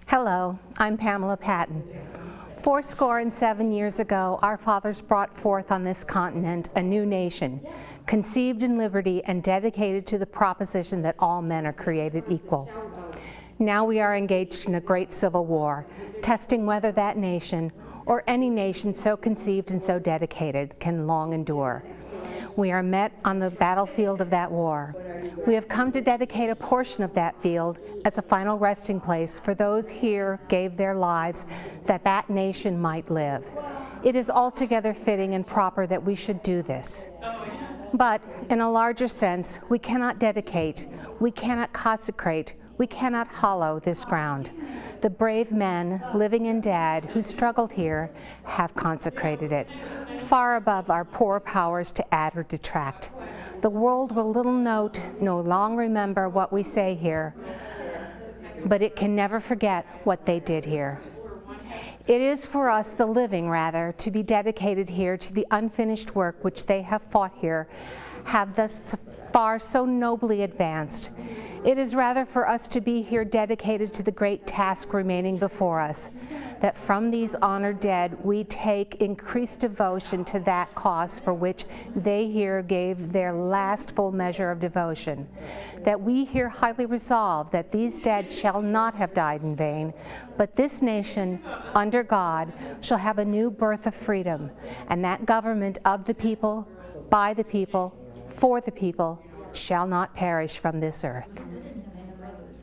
Hello, I'm Pam Patton. 77 years ago, our fathers brought forth on this continent a new nation, conceived in liberty and dedicated to the proposition that all men are created equal. Now we are engaged in a great civil war, testing whether that nation, or any nation so conceived and so dedicated, can long endure. We are met on the battlefield of that war. We have come to dedicate a portion of that field as a final resting place for those here gave their lives that that nation might live. It is altogether fitting and proper that we should do this. But in a larger sense, we cannot dedicate, we cannot consecrate, we cannot hallow this ground. The brave men, living and dead, who struggled here have consecrated it, far above our poor powers to add or detract. The world will little note, no long remember what we say here, but it can never forget what they did here. It is for us, the living rather, to be dedicated here to the unfinished work which they have fought here, have thus far so nobly advanced. It is rather for us to be here dedicated to the great task remaining before us, that from these honored dead we take increased devotion to that cause for which they here gave their last full measure of devotion, that we here highly resolve that these dead shall not have died in vain, but this nation, under God, shall have a new birth of freedom, and that government of the people, by the people, for the people, shall not perish from this earth.